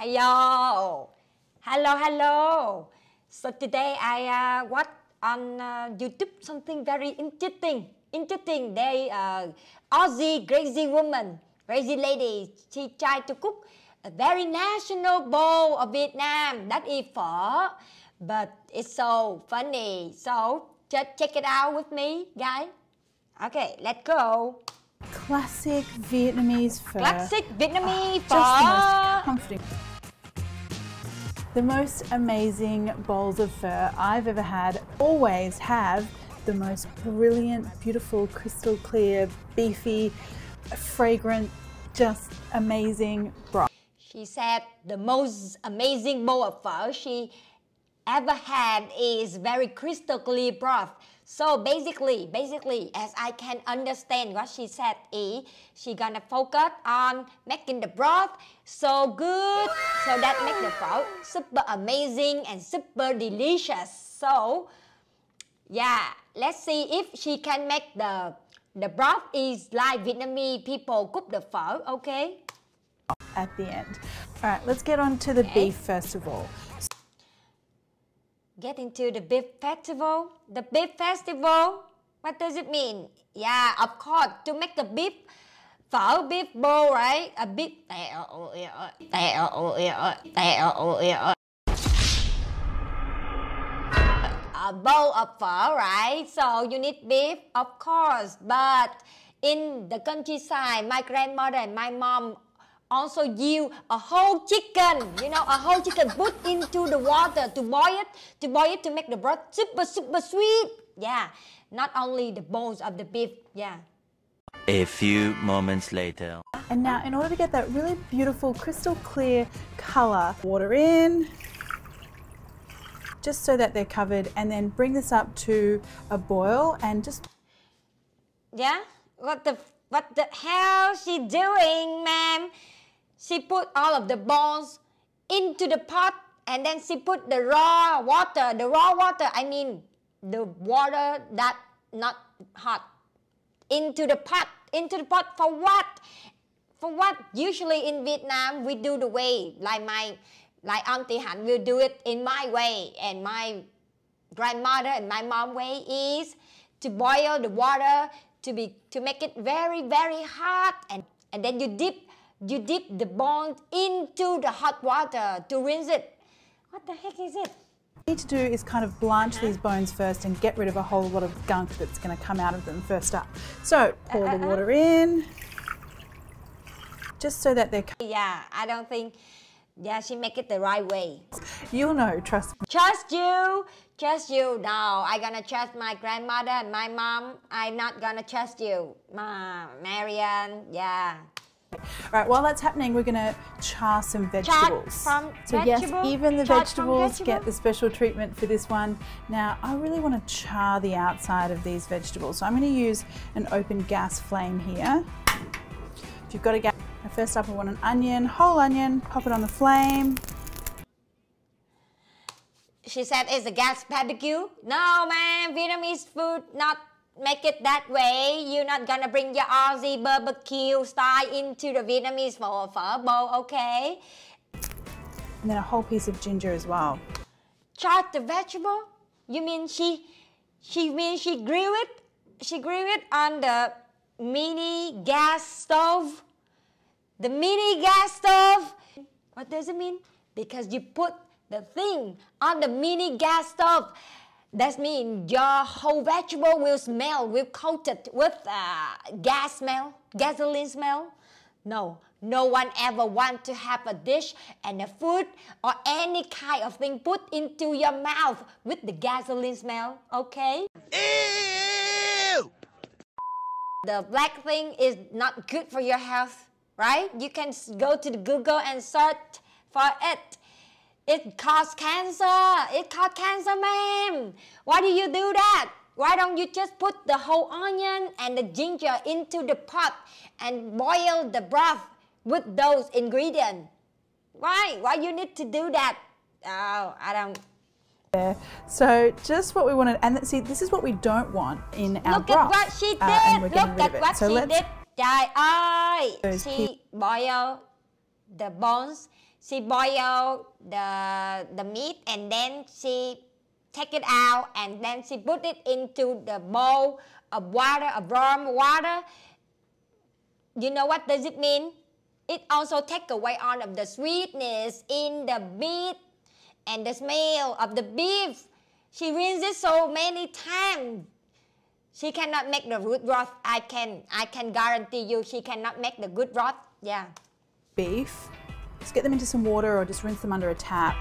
Hello. Hello. So today I watched on YouTube something very interesting. They Aussie crazy woman, crazy lady. She tried to cook a very national bowl of Vietnam. That is pho. But it's so funny. So just check it out with me, guys. Okay, let's go. Classic Vietnamese pho. Classic Vietnamese pho. Just the most comforting. The most amazing bowls of pho I've ever had always have the most brilliant, beautiful, crystal clear, beefy, fragrant, just amazing broth. She said the most amazing bowl of pho she ever had is very crystal clear broth. So basically, as I can understand what she said is, she gonna focus on making the broth so good, so that make the pho super amazing and super delicious. So yeah, let's see if she can make the broth is like Vietnamese people cook the pho, okay? At the end. All right, let's get on to the beef first of all. Get into the beef festival. The beef festival, what does it mean? Yeah, of course, to make the beef phở, beef bowl, right? A beef a bowl of pho, right? So you need beef, of course. But in the countryside, my grandmother and my mom also use a whole chicken, a whole chicken put into the water to boil it to make the broth super sweet. Yeah, not only the bones of the beef, yeah. A few moments later. And now in order to get that really beautiful crystal clear color, water in, just so that they're covered, and then bring this up to a boil and just... Yeah? What the hell she doing, ma'am? She put all of the bones into the pot and then she put the raw water, I mean the water that not hot, into the pot for what? For what? Usually in Vietnam we do the way like Auntie Hanh will do it in my way, and my grandmother and my mom way is to boil the water to make it very hot, and then you dip the bones into the hot water to rinse it. What the heck is it? What you need to do is kind of blanch these bones first and get rid of a whole lot of gunk that's going to come out of them first up. So pour the water in, just so that they're... Yeah, I don't think... Yeah, she make it the right way. You'll know, trust me. Trust you. No, I'm gonna trust my grandmother and my mom. I'm not gonna trust you, Marion. Yeah. All right, while that's happening, we're gonna char some vegetables. Yes, even the vegetables get the special treatment for this one. Now, I really want to char the outside of these vegetables, so I'm going to use an open gas flame here. If you've got a gas, first up I want an onion, whole onion, pop it on the flame. She said it's a gas barbecue. No, man, Vietnamese food not make it that way. You're not gonna bring your Aussie barbecue style into the Vietnamese pho bowl, okay? And then a whole piece of ginger as well. Char the vegetable? You mean she grill it? She grill it on the mini gas stove? The mini gas stove? What does it mean? Because you put the thing on the mini gas stove. That means your whole vegetable will coated with gas smell, gasoline smell. No one ever want to have a dish and a food or any kind of thing put into your mouth with the gasoline smell, okay? Ew! The black thing is not good for your health, right? You can go to the Google and search for it. It causes cancer. It causes cancer, ma'am. Why do you do that? Why don't you just put the whole onion and the ginger into the pot and boil the broth with those ingredients? Why? Why you need to do that? Oh, I don't... Yeah. So just what we wanted, and see, this is what we don't want in our broth. Look at what she did. Look at what she did. Trời ơi! She boiled the bones She boiled the meat and then she take it out and then she put it into the bowl of water, of warm water. You know what does it mean? It also takes away all of the sweetness in the meat and the smell of the beef. She rinses so many times. She cannot make the good broth. I can guarantee you she cannot make the good broth. Yeah. Beef. Just get them into some water or just rinse them under a tap.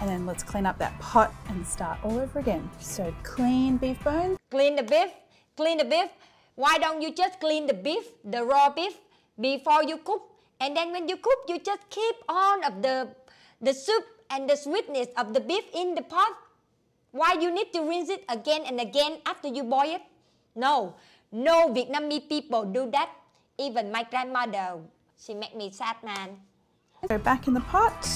And then let's clean up that pot and start all over again. So clean beef bones. Clean the beef. Clean the beef. Why don't you just clean the beef, the raw beef, before you cook? And then when you cook, you just keep all of the soup and the sweetness of the beef in the pot. Why you need to rinse it again and again after you boil it? No Vietnamese people do that. Even my grandmother, she make me sad, man. Go back in the pot.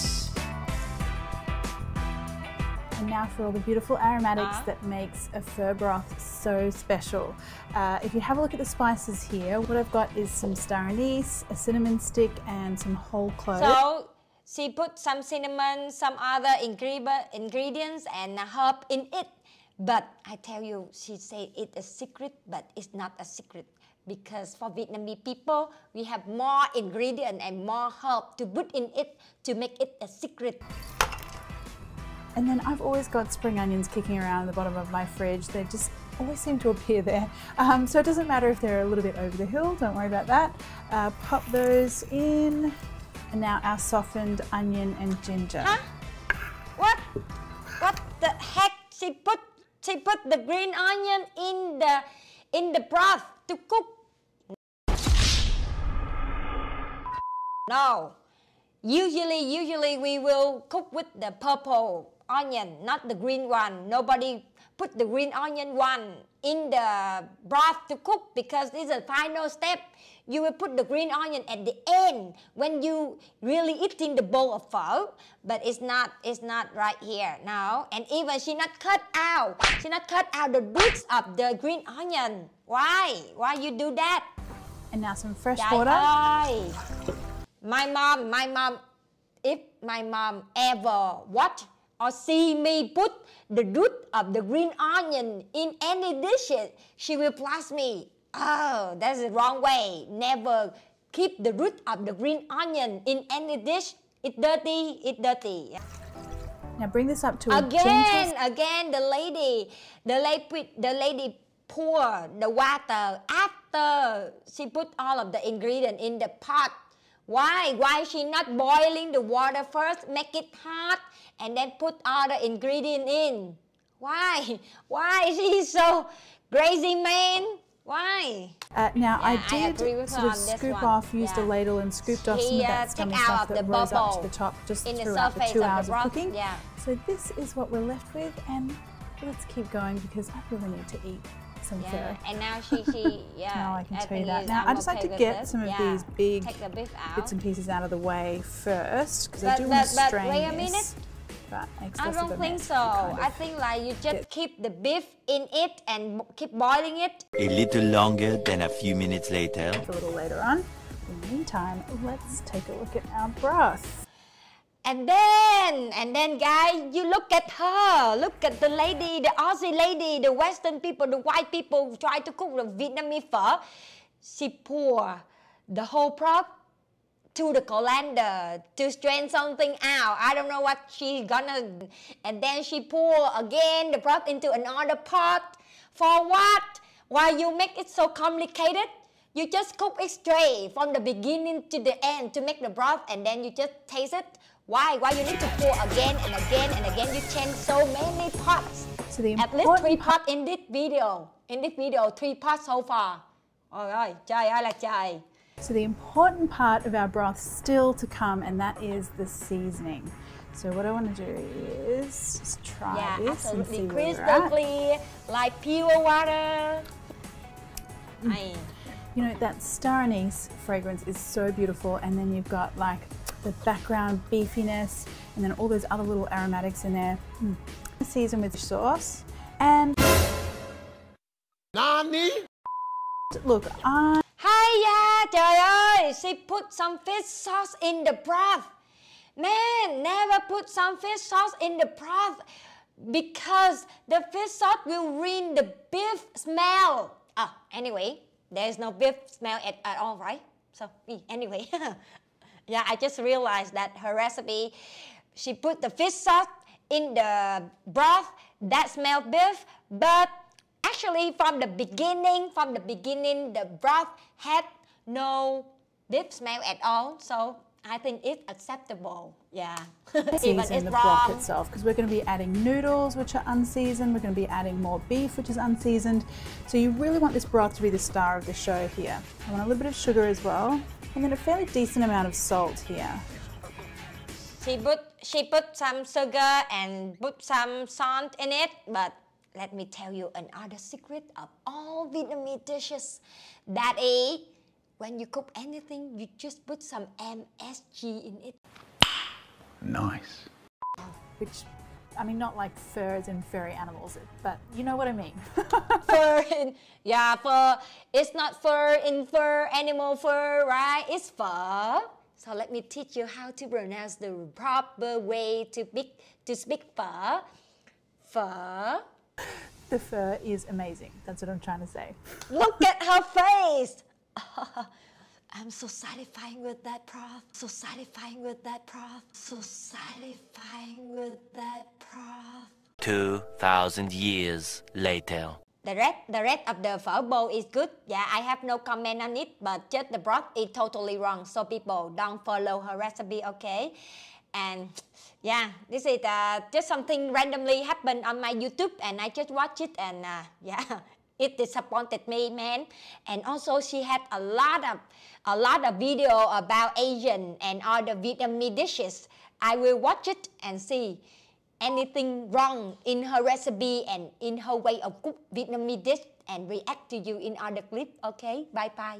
And now for all the beautiful aromatics that makes a pho broth so special. If you have a look at the spices here, what I've got is some star anise, a cinnamon stick, and some whole clove. So she put some cinnamon, some other ingredients and herb in it. But I tell you, she said it's a secret, but it's not a secret. Because for Vietnamese people, we have more ingredients and more herb to put in it to make it a secret. And then I've always got spring onions kicking around in the bottom of my fridge. They just always seem to appear there. So it doesn't matter if they're a little bit over the hill, don't worry about that. Pop those in. And now our softened onion and ginger. Huh? What the heck? She put the green onion in the broth to cook. No. Usually we will cook with the purple onion, not the green one. Nobody put the green onion one in the broth to cook because this is the final step. You will put the green onion at the end when you really eating the bowl of pho, but it's not right here now. And even she not cut out the roots of the green onion. Why you do that? And now some fresh water. My mom, if my mom ever watch or see me put the root of the green onion in any dishes, she will blast me. Oh, that's the wrong way. Never keep the root of the green onion in any dish. It's dirty. Now bring this up to Again, the lady pour the water after she put all of the ingredients in the pot. Why she not boiling the water first, make it hot, and then put all the ingredient in? Why she's so crazy, man? Why? Now I did sort of scoop off, used a ladle and scooped off some of that scummy stuff that rose up to the top just throughout the 2 hours of cooking. So this is what we're left with, and let's keep going because I really need to eat some pho. And now now I can tell you that. Now I just like to get some of these big bits and pieces out of the way first because I do want to strain wait a minute. I don't think so. I think like you just keep the beef in it and keep boiling it. A little longer than a few minutes later. A little later on. In the meantime, let's take a look at our broth. And then guys, you look at her. Look at the lady, the Aussie lady, the Western people, the white people who try to cook the Vietnamese pho. She pour the whole broth to the colander to strain something out. I don't know what she's gonna. And then she pour again the broth into another pot. For what? Why you make it so complicated? You just cook it straight from the beginning to the end to make the broth, and then you just taste it. Why you need to pour again and again and again? You change so many pots. So at least 3 pots in this video. 3 pots so far. Ôi ơi, trời ơi là trời. So the important part of our broth still to come, and that is the seasoning. So what I want to do is just try this and see where crystal clear, like pure water. You know, that star anise fragrance is so beautiful, and then you've got like the background beefiness, and then all those other little aromatics in there. Season with sauce, and Nani? look, Hay da, trời ơi, she put some fish sauce in the broth. Man, never put some fish sauce in the broth because the fish sauce will ruin the beef smell. Anyway, there's no beef smell at all, right? So, anyway, yeah, I just realized that her recipe, she put the fish sauce in the broth that smelled beef, but actually from the beginning, the broth had no beef smell at all. So I think it's acceptable. Yeah. Even it's the wrong. broth itself, because we're going to be adding noodles which are unseasoned. We're going to be adding more beef which is unseasoned. So you really want this broth to be the star of the show here. I want a little bit of sugar as well, and then a fairly decent amount of salt here. She put some sugar and put some salt in it, but let me tell you another secret of all Vietnamese dishes. That is, when you cook anything, you just put some MSG in it. Nice. Which, I mean, not like fur as in furry animals, but you know what I mean. Fur. It's not fur in fur, animal fur, right? It's fur. So let me teach you how to pronounce the proper way to speak fur. Fur. The fur is amazing. That's what I'm trying to say. Look at her face. I'm so satisfying with that broth. So satisfying with that broth. So satisfying with that broth. 2,000 years later. The red of the phở bowl is good. Yeah, I have no comment on it, but just the broth is totally wrong. So people, don't follow her recipe, okay? And yeah, this is just something randomly happened on my YouTube, and I just watched it, and yeah, it disappointed me, man. And also, she had a lot of video about Asian and other Vietnamese dishes. I will watch it and see anything wrong in her recipe and in her way of cook Vietnamese dish, and react to you in other clip. Okay, bye bye.